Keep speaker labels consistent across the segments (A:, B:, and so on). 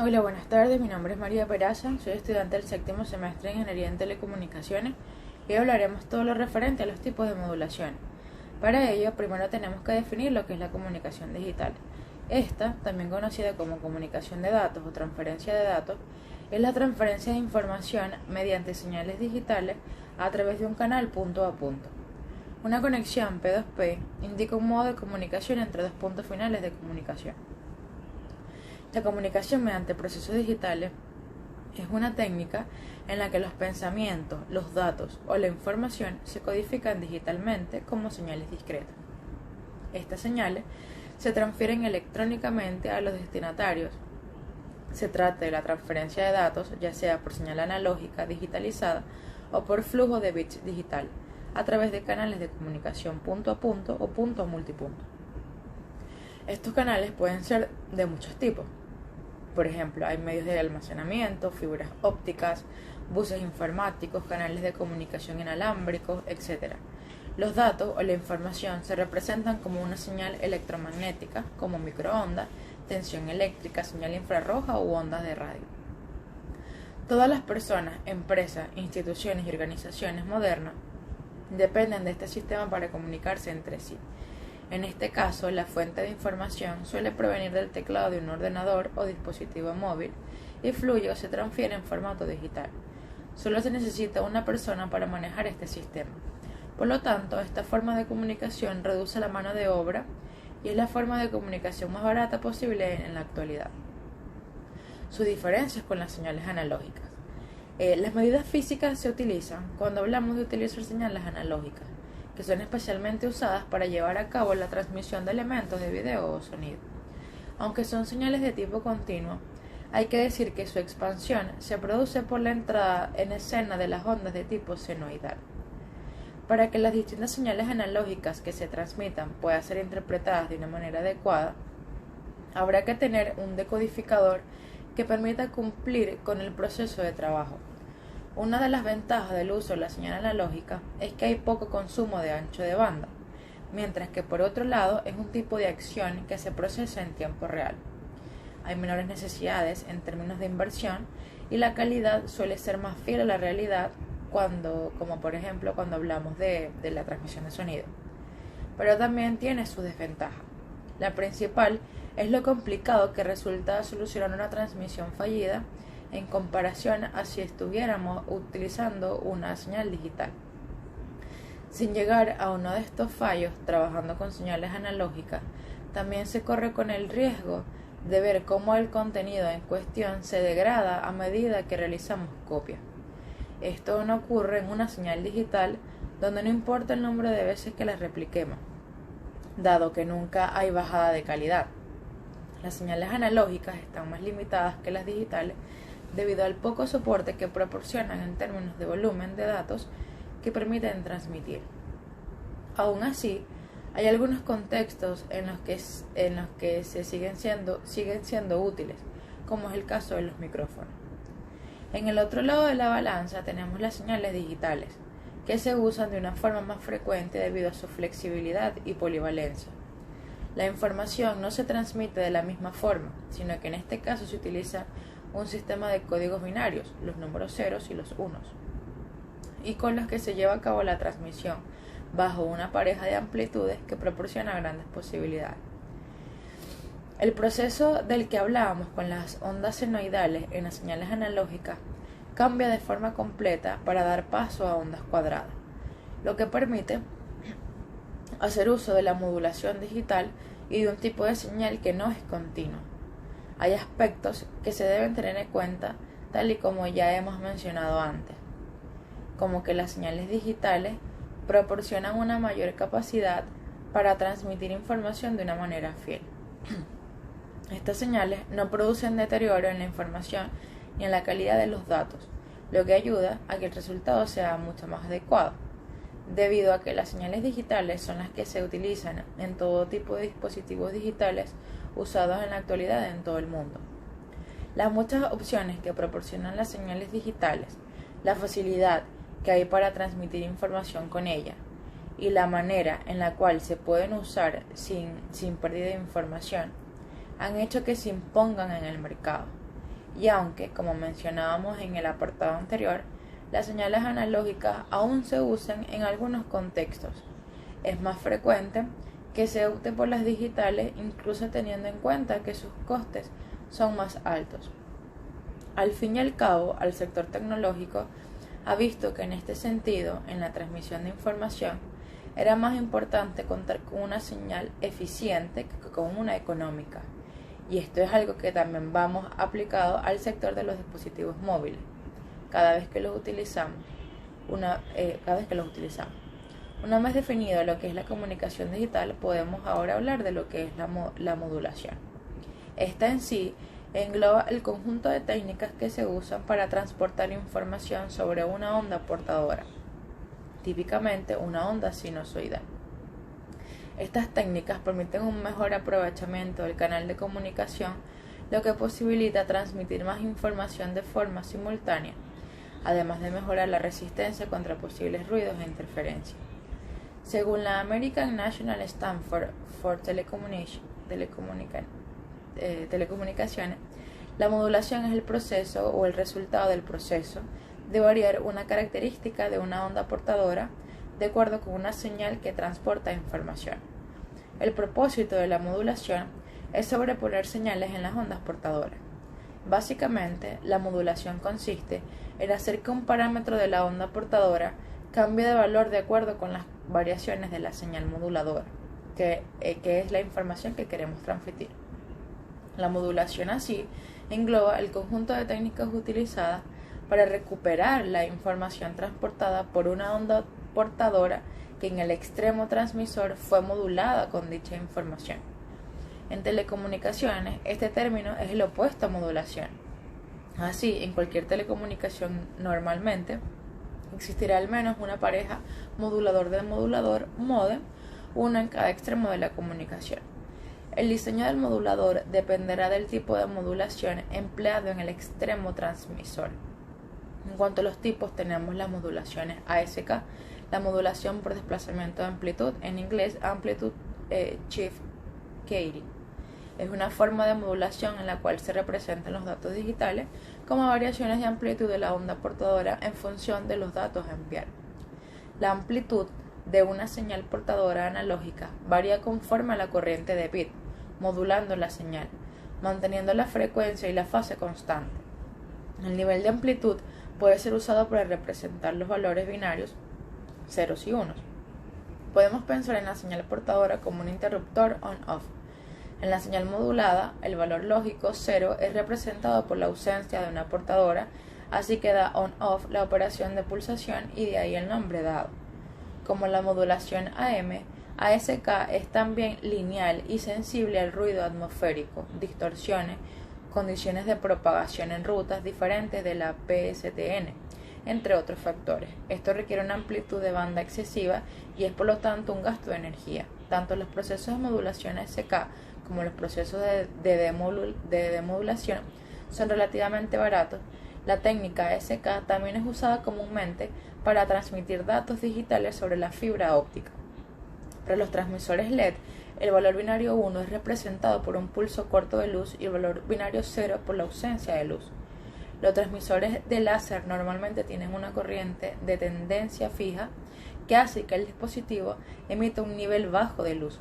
A: Hola, buenas tardes. Mi nombre es María Peraza. Soy estudiante del séptimo semestre de Ingeniería en Telecomunicaciones y hoy hablaremos todo lo referente a los tipos de modulación. Para ello, primero tenemos que definir lo que es la comunicación digital. Esta, también conocida como comunicación de datos o transferencia de datos, es la transferencia de información mediante señales digitales a través de un canal punto a punto. Una conexión P2P indica un modo de comunicación entre dos puntos finales de comunicación. La comunicación mediante procesos digitales es una técnica en la que los pensamientos, los datos o la información se codifican digitalmente como señales discretas. Estas señales se transfieren electrónicamente a los destinatarios. Se trata de la transferencia de datos, ya sea por señal analógica digitalizada o por flujo de bits digital, a través de canales de comunicación punto a punto o punto a multipunto. Estos canales pueden ser de muchos tipos. Por ejemplo, hay medios de almacenamiento, fibras ópticas, buses informáticos, canales de comunicación inalámbricos, etc. Los datos o la información se representan como una señal electromagnética, como microondas, tensión eléctrica, señal infrarroja u ondas de radio. Todas las personas, empresas, instituciones y organizaciones modernas dependen de este sistema para comunicarse entre sí. En este caso, la fuente de información suele provenir del teclado de un ordenador o dispositivo móvil y fluye o se transfiere en formato digital. Solo se necesita una persona para manejar este sistema. Por lo tanto, esta forma de comunicación reduce la mano de obra y es la forma de comunicación más barata posible en la actualidad. Sus diferencias con las señales analógicas. Las medidas físicas se utilizan cuando hablamos de utilizar señales analógicas, que son especialmente usadas para llevar a cabo la transmisión de elementos de video o sonido. Aunque son señales de tipo continuo, hay que decir que su expansión se produce por la entrada en escena de las ondas de tipo senoidal. Para que las distintas señales analógicas que se transmitan puedan ser interpretadas de una manera adecuada, habrá que tener un decodificador que permita cumplir con el proceso de trabajo. Una de las ventajas del uso de la señal analógica es que hay poco consumo de ancho de banda, mientras que por otro lado es un tipo de acción que se procesa en tiempo real. Hay menores necesidades en términos de inversión y la calidad suele ser más fiel a la realidad como por ejemplo cuando hablamos de la transmisión de sonido. Pero también tiene sus desventajas. La principal es lo complicado que resulta solucionar una transmisión fallida en comparación a si estuviéramos utilizando una señal digital. Sin llegar a uno de estos fallos trabajando con señales analógicas, también se corre con el riesgo de ver cómo el contenido en cuestión se degrada a medida que realizamos copias. Esto no ocurre en una señal digital donde no importa el número de veces que la repliquemos, dado que nunca hay bajada de calidad. Las señales analógicas están más limitadas que las digitales debido al poco soporte que proporcionan en términos de volumen de datos que permiten transmitir. Aún así, hay algunos contextos en los que siguen siendo útiles, como es el caso de los micrófonos. En el otro lado de la balanza tenemos las señales digitales, que se usan de una forma más frecuente debido a su flexibilidad y polivalencia. La información no se transmite de la misma forma, sino que en este caso se utiliza un sistema de códigos binarios, los números ceros y los unos, y con los que se lleva a cabo la transmisión bajo una pareja de amplitudes que proporciona grandes posibilidades. El proceso del que hablábamos con las ondas senoidales en las señales analógicas cambia de forma completa para dar paso a ondas cuadradas, lo que permite hacer uso de la modulación digital y de un tipo de señal que no es continua. Hay aspectos que se deben tener en cuenta, tal y como ya hemos mencionado antes, como que las señales digitales proporcionan una mayor capacidad para transmitir información de una manera fiel. Estas señales no producen deterioro en la información ni en la calidad de los datos, lo que ayuda a que el resultado sea mucho más adecuado, debido a que las señales digitales son las que se utilizan en todo tipo de dispositivos digitales usados en la actualidad en todo el mundo. Las muchas opciones que proporcionan las señales digitales, la facilidad que hay para transmitir información con ella y la manera en la cual se pueden usar sin pérdida de información han hecho que se impongan en el mercado. y aunque, como mencionábamos en el apartado anterior, las señales analógicas aún se usan en algunos contextos, es más frecuente que se opte por las digitales, incluso teniendo en cuenta que sus costes son más altos. Al fin y al cabo, el sector tecnológico ha visto que en este sentido, en la transmisión de información, era más importante contar con una señal eficiente que con una económica. Y esto es algo que también vamos aplicado al sector de los dispositivos móviles, cada vez que los utilizamos. Una vez definido lo que es la comunicación digital, podemos ahora hablar de lo que es la modulación. Esta en sí engloba el conjunto de técnicas que se usan para transportar información sobre una onda portadora, típicamente una onda sinusoidal. Estas técnicas permiten un mejor aprovechamiento del canal de comunicación, lo que posibilita transmitir más información de forma simultánea, además de mejorar la resistencia contra posibles ruidos e interferencias. Según la American National Standard for Telecomunicaciones, la modulación es el proceso o el resultado del proceso de variar una característica de una onda portadora de acuerdo con una señal que transporta información. El propósito de la modulación es sobreponer señales en las ondas portadoras. Básicamente, la modulación consiste en hacer que un parámetro de la onda portadora cambie de valor de acuerdo con las variaciones de la señal moduladora, que es la información que queremos transmitir. La modulación así engloba el conjunto de técnicas utilizadas para recuperar la información transportada por una onda portadora que en el extremo transmisor fue modulada con dicha información. En telecomunicaciones, este término es el opuesto a modulación. Así, en cualquier telecomunicación normalmente existirá al menos una pareja modulador de modulador, modem, uno en cada extremo de la comunicación. El diseño del modulador dependerá del tipo de modulación empleado en el extremo transmisor. En cuanto a los tipos, tenemos las modulaciones ASK, la modulación por desplazamiento de amplitud, en inglés Amplitude Shift Keying. Es una forma de modulación en la cual se representan los datos digitales como variaciones de amplitud de la onda portadora en función de los datos a enviar. La amplitud de una señal portadora analógica varía conforme a la corriente de bit, modulando la señal, manteniendo la frecuencia y la fase constante. El nivel de amplitud puede ser usado para representar los valores binarios ceros y unos. Podemos pensar en la señal portadora como un interruptor on-off. En la señal modulada, el valor lógico 0 es representado por la ausencia de una portadora, así que da on-off la operación de pulsación y de ahí el nombre dado. Como la modulación AM, ASK es también lineal y sensible al ruido atmosférico, distorsiones, condiciones de propagación en rutas diferentes de la PSTN, entre otros factores. Esto requiere una amplitud de banda excesiva y es por lo tanto un gasto de energía. Tanto los procesos de modulación ASK como los procesos de demodulación son relativamente baratos. La técnica ASK también es usada comúnmente para transmitir datos digitales sobre la fibra óptica. Para los transmisores LED, el valor binario 1 es representado por un pulso corto de luz y el valor binario 0 por la ausencia de luz. Los transmisores de láser normalmente tienen una corriente de tendencia fija que hace que el dispositivo emita un nivel bajo de luz.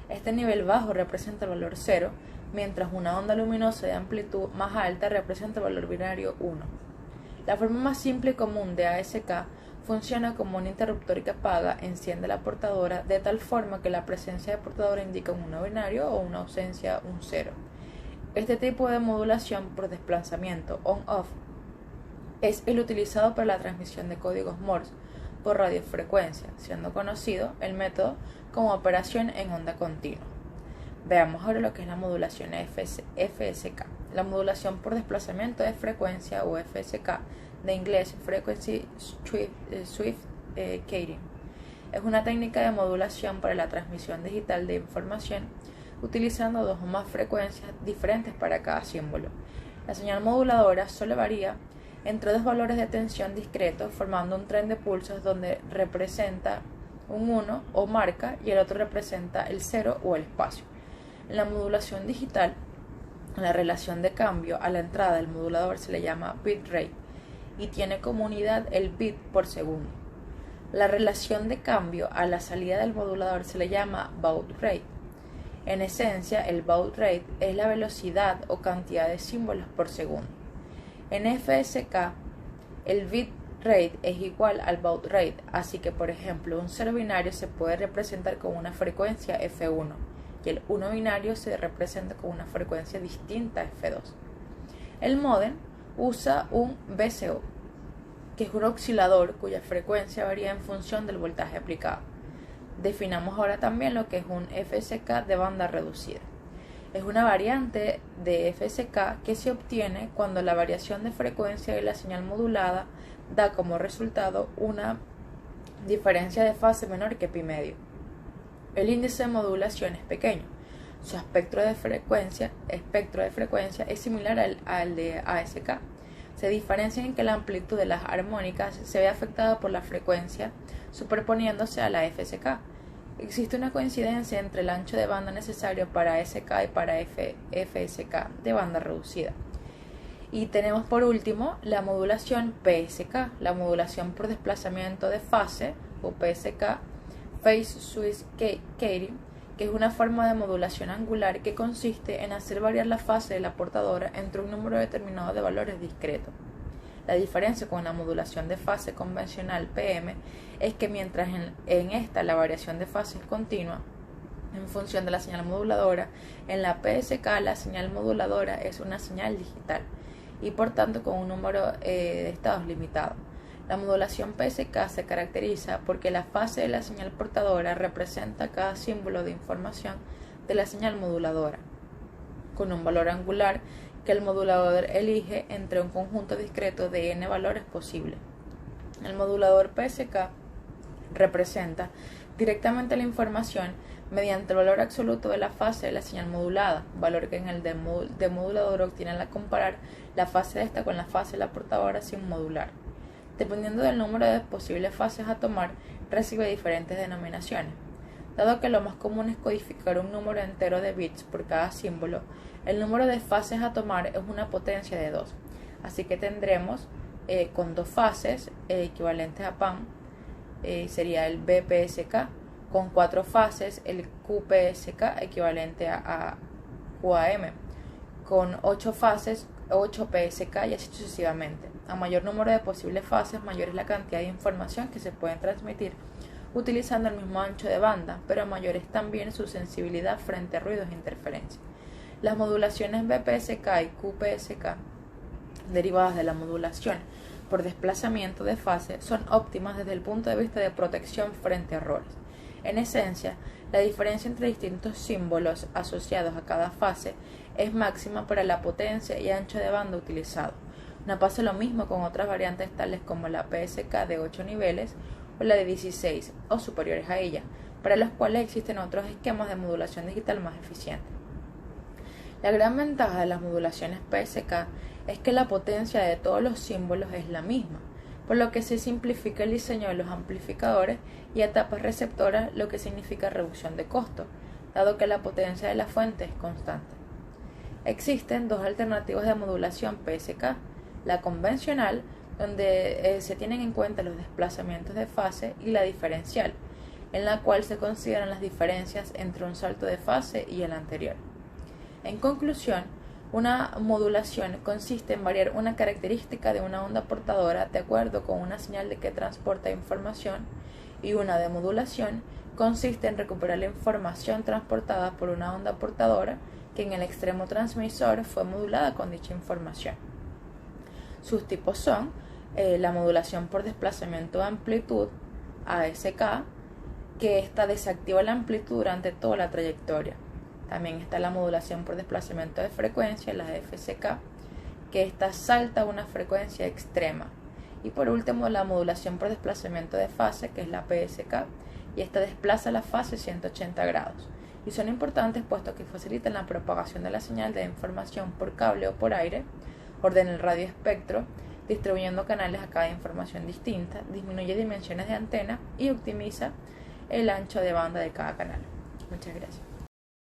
A: Este nivel bajo representa el valor 0, mientras una onda luminosa de amplitud más alta representa el valor binario 1. La forma más simple y común de ASK funciona como un interruptor que apaga, enciende la portadora de tal forma que la presencia de portadora indica un 1 binario o una ausencia un 0. Este tipo de modulación por desplazamiento on-off es el utilizado para la transmisión de códigos Morse por radiofrecuencia, siendo conocido el método como operación en onda continua. Veamos ahora lo que es la modulación FSK. La modulación por desplazamiento de frecuencia o FSK, de inglés Frequency Swift Keying, es una técnica de modulación para la transmisión digital de información utilizando dos o más frecuencias diferentes para cada símbolo. La señal moduladora solo varía entre dos valores de tensión discretos, formando un tren de pulsos donde representa un 1 o marca y el otro representa el 0 o el espacio. En la modulación digital, La relación de cambio a la entrada del modulador se le llama bitrate y tiene como unidad el bit por segundo. La relación de cambio a la salida del modulador se le llama baud rate. En esencia, el baud rate es la velocidad o cantidad de símbolos por segundo. En FSK, el bit rate es igual al baud rate, así que por ejemplo un 0 binario se puede representar con una frecuencia F1 y el 1 binario se representa con una frecuencia distinta F2. El módem usa un VCO, que es un oscilador cuya frecuencia varía en función del voltaje aplicado. Definamos ahora también lo que es un FSK de banda reducida. Es una variante de FSK que se obtiene cuando la variación de frecuencia de la señal modulada da como resultado una diferencia de fase menor que pi medio. El índice de modulación es pequeño. Su espectro de frecuencia es similar al de ASK. Se diferencia en que la amplitud de las armónicas se ve afectada por la frecuencia superponiéndose a la FSK. Existe una coincidencia entre el ancho de banda necesario para ASK y para FSK de banda reducida. Y tenemos por último la modulación PSK, la modulación por desplazamiento de fase o PSK, Phase Switch Keying, que es una forma de modulación angular que consiste en hacer variar la fase de la portadora entre un número determinado de valores discretos. La diferencia con la modulación de fase convencional PM es que mientras en esta la variación de fase es continua en función de la señal moduladora, en la PSK la señal moduladora es una señal digital y por tanto con un número de estados limitado. La modulación PSK se caracteriza porque la fase de la señal portadora representa cada símbolo de información de la señal moduladora, con un valor angular que el modulador elige entre un conjunto discreto de n valores posibles. El modulador PSK representa directamente la información mediante el valor absoluto de la fase de la señal modulada, valor que en el demodulador obtiene al comparar la fase de esta con la fase de la portadora sin modular. Dependiendo del número de posibles fases a tomar, recibe diferentes denominaciones. Dado que lo más común es codificar un número entero de bits por cada símbolo, el número de fases a tomar es una potencia de 2. Así que tendremos con 2 fases equivalentes a PAM, sería el BPSK, con 4 fases el QPSK equivalente a QAM, con 8 fases 8 PSK y así sucesivamente. A mayor número de posibles fases, mayor es la cantidad de información que se puede transmitir utilizando el mismo ancho de banda, pero mayor es también su sensibilidad frente a ruidos e interferencias. Las modulaciones BPSK y QPSK, derivadas de la modulación por desplazamiento de fase, son óptimas desde el punto de vista de protección frente a errores. En esencia, la diferencia entre distintos símbolos asociados a cada fase es máxima para la potencia y ancho de banda utilizado. No pasa lo mismo con otras variantes tales como la PSK de 8 niveles o la de 16 o superiores a ella, para los cuales existen otros esquemas de modulación digital más eficientes. La gran ventaja de las modulaciones PSK es que la potencia de todos los símbolos es la misma, por lo que se simplifica el diseño de los amplificadores y etapas receptoras, lo que significa reducción de costo, dado que la potencia de la fuente es constante. Existen 2 alternativas de modulación PSK, la convencional, donde se tienen en cuenta los desplazamientos de fase, y la diferencial, en la cual se consideran las diferencias entre un salto de fase y el anterior. En conclusión, una modulación consiste en variar una característica de una onda portadora de acuerdo con una señal de que transporta información, y una demodulación consiste en recuperar la información transportada por una onda portadora que en el extremo transmisor fue modulada con dicha información. Sus tipos son la modulación por desplazamiento de amplitud, ASK, que esta desactiva la amplitud durante toda la trayectoria. También está la modulación por desplazamiento de frecuencia, la FSK, que esta salta a una frecuencia extrema. Y por último, la modulación por desplazamiento de fase, que es la PSK, y esta desplaza la fase 180 grados. Y son importantes puesto que facilitan la propagación de la señal de información por cable o por aire, ordena el radioespectro, distribuyendo canales a cada información distinta, disminuye dimensiones de antena y optimiza el ancho de banda de cada canal. Muchas gracias.